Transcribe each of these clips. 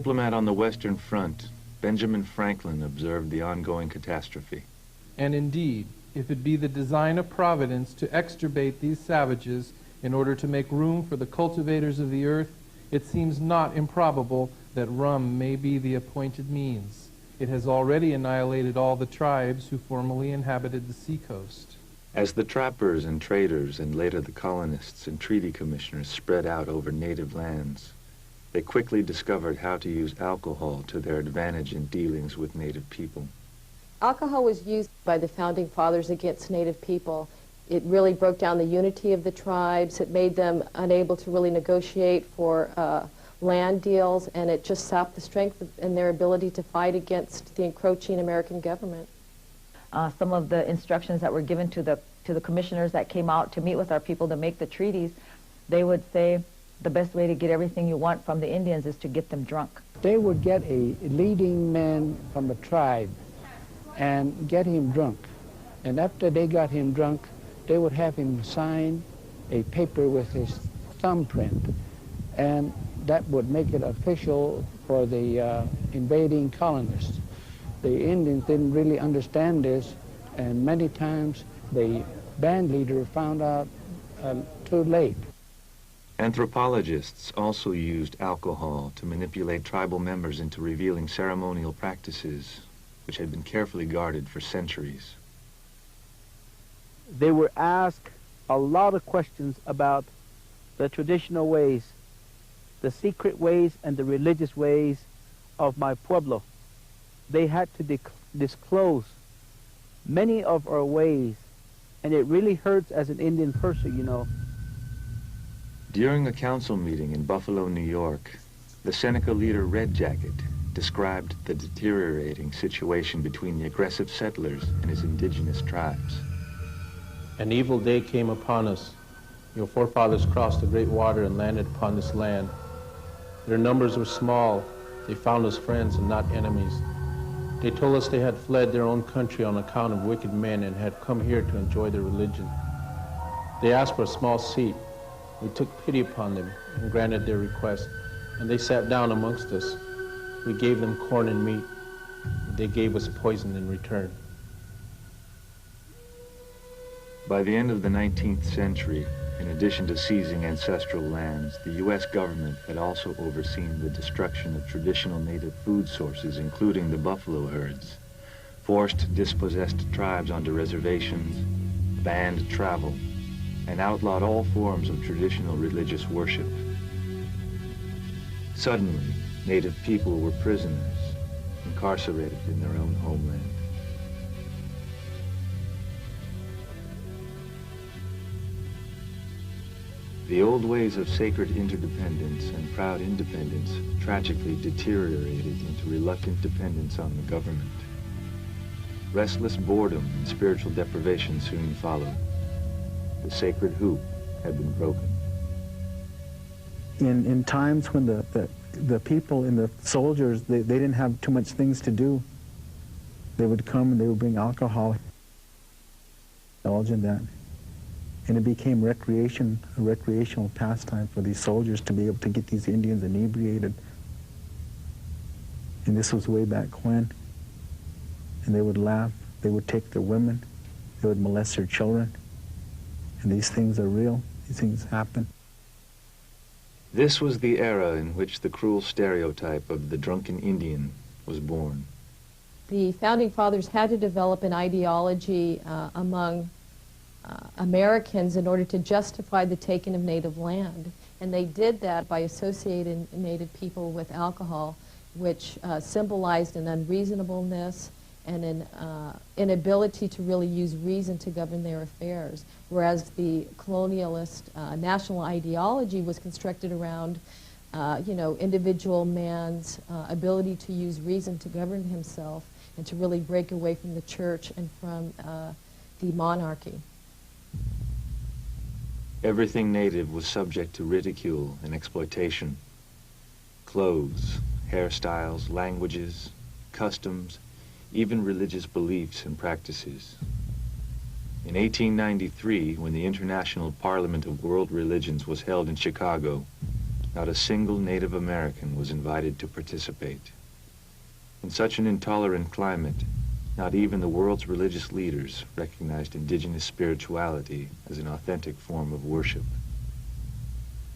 Diplomat on the Western Front, Benjamin Franklin observed the ongoing catastrophe. And indeed, if it be the design of Providence to extirpate these savages in order to make room for the cultivators of the earth, it seems not improbable that rum may be the appointed means. It has already annihilated all the tribes who formerly inhabited the seacoast. As the trappers and traders and later the colonists and treaty commissioners spread out over native lands, they quickly discovered how to use alcohol to their advantage in dealings with native people. Alcohol was used by the Founding Fathers against native people. It really broke down the unity of the tribes. It made them unable to really negotiate for land deals, and it just sapped the strength in their ability to fight against the encroaching American government. Some of the instructions that were given to the commissioners that came out to meet with our people to make the treaties, they would say the best way to get everything you want from the Indians is to get them drunk. They would get a leading man from a tribe and get him drunk. And after they got him drunk, they would have him sign a paper with his thumbprint. And that would make it official for the invading colonists. The Indians didn't really understand this, and many times the band leader found out too late. Anthropologists also used alcohol to manipulate tribal members into revealing ceremonial practices which had been carefully guarded for centuries. They were asked a lot of questions about the traditional ways, the secret ways and the religious ways of my pueblo. They had to disclose many of our ways, and it really hurts as an Indian person, you know. During a council meeting in Buffalo, New York, the Seneca leader Red Jacket described the deteriorating situation between the aggressive settlers and his indigenous tribes. An evil day came upon us. Your forefathers crossed the great water and landed upon this land. Their numbers were small. They found us friends and not enemies. They told us they had fled their own country on account of wicked men and had come here to enjoy their religion. They asked for a small seat. We took pity upon them and granted their request, and they sat down amongst us. We gave them corn and meat. They gave us poison in return. By the end of the 19th century, in addition to seizing ancestral lands, the U.S. government had also overseen the destruction of traditional native food sources, including the buffalo herds, forced dispossessed tribes onto reservations, banned travel, and outlawed all forms of traditional religious worship. Suddenly, native people were prisoners, incarcerated in their own homeland. The old ways of sacred interdependence and proud independence tragically deteriorated into reluctant dependence on the government. Restless boredom and spiritual deprivation soon followed. The sacred hoop had been broken. In times when the people and the soldiers, they didn't have too much things to do, they would come and they would bring alcohol, indulge in that. And it became a recreational pastime for these soldiers to be able to get these Indians inebriated. And this was way back when. And they would laugh, they would take their women, they would molest their children. And these things are real, these things happen. This was the era in which the cruel stereotype of the drunken Indian was born. The Founding Fathers had to develop an ideology among Americans in order to justify the taking of native land. And they did that by associating native people with alcohol, which symbolized an unreasonableness and an inability to really use reason to govern their affairs. Whereas the colonialist national ideology was constructed around individual man's ability to use reason to govern himself and to really break away from the church and from the monarchy. Everything native was subject to ridicule and exploitation. Clothes, hairstyles, languages, customs, even religious beliefs and practices. In 1893, when the International Parliament of World Religions was held in Chicago, not a single Native American was invited to participate. In such an intolerant climate, not even the world's religious leaders recognized indigenous spirituality as an authentic form of worship.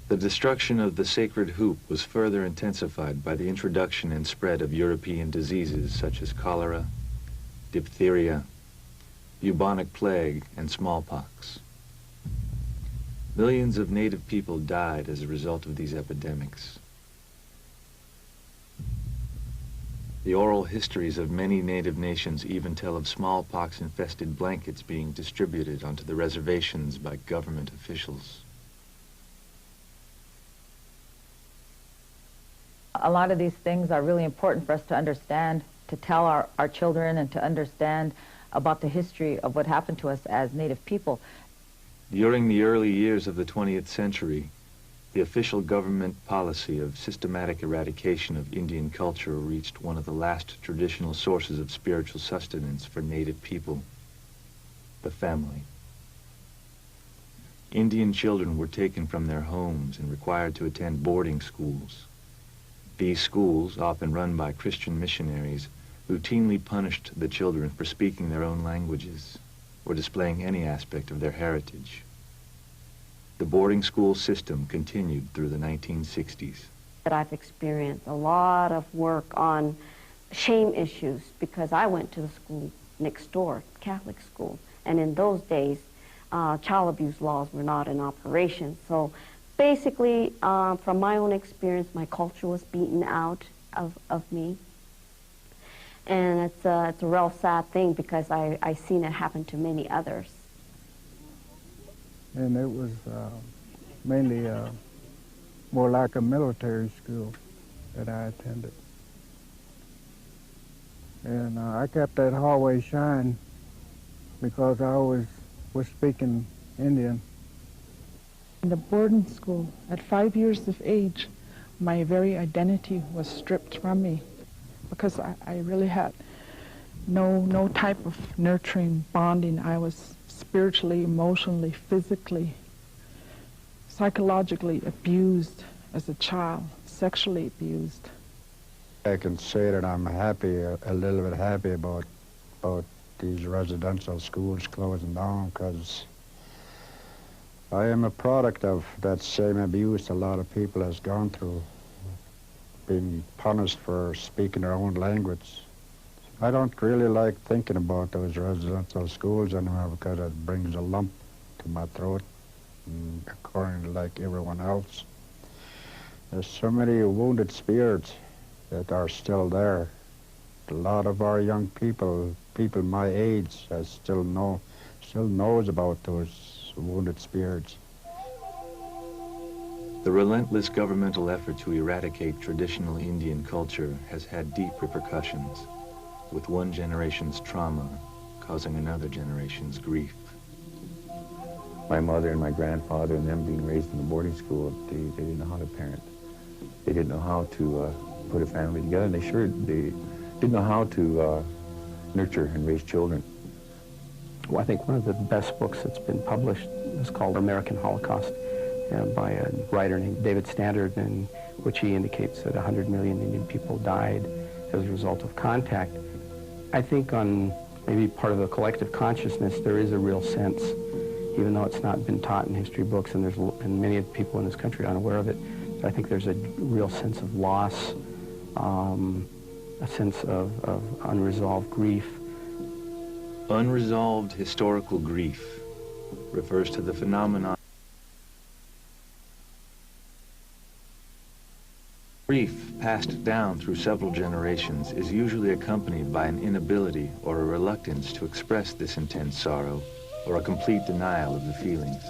The destruction of the sacred hoop was further intensified by the introduction and spread of European diseases such as cholera, diphtheria, bubonic plague, and smallpox. Millions of native people died as a result of these epidemics. The oral histories of many native nations even tell of smallpox-infested blankets being distributed onto the reservations by government officials. A lot of these things are really important for us to understand, to tell our children and to understand about the history of what happened to us as Native people. During the early years of the 20th century, the official government policy of systematic eradication of Indian culture reached one of the last traditional sources of spiritual sustenance for Native people, the family. Indian children were taken from their homes and required to attend boarding schools. These schools, often run by Christian missionaries, routinely punished the children for speaking their own languages or displaying any aspect of their heritage. The boarding school system continued through the 1960s. I've experienced a lot of work on shame issues because I went to the school next door, Catholic school, and in those days, child abuse laws were not in operation. So basically, from my own experience, my culture was beaten out of me. And it's a real sad thing because I seen it happen to many others. And it was mainly more like a military school that I attended. And I kept that hallway shine because I always was speaking Indian. In the boarding school, at 5 years of age, my very identity was stripped from me because I really had no type of nurturing bonding. I was spiritually, emotionally, physically, psychologically abused as a child, sexually abused. I can say that I'm happy, a little bit happy about these residential schools closing down, because I am a product of that same abuse a lot of people has gone through, being punished for speaking their own language. I don't really like thinking about those residential schools anymore because it brings a lump to my throat, according to like everyone else. There's so many wounded spirits that are still there. A lot of our young people my age, still knows about those wounded spirits. The relentless governmental effort to eradicate traditional Indian culture has had deep repercussions, with one generation's trauma causing another generation's grief. My mother and my grandfather and them being raised in a boarding school, they didn't know how to parent. They didn't know how to put a family together, and they didn't know how to nurture and raise children. Well, I think one of the best books that's been published is called American Holocaust, by a writer named David Standard, in which he indicates that 100 million Indian people died as a result of contact. I think on maybe part of the collective consciousness, there is a real sense, even though it's not been taught in history books, and many people in this country are unaware of it, I think there's a real sense of loss, a sense of unresolved grief. Unresolved historical grief refers to the phenomenon. Grief passed down through several generations is usually accompanied by an inability or a reluctance to express this intense sorrow or a complete denial of the feelings.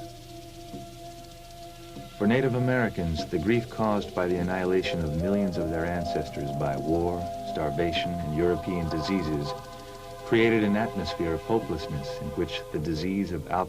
For Native Americans, the grief caused by the annihilation of millions of their ancestors by war, starvation, and European diseases created an atmosphere of hopelessness in which the disease of alcohol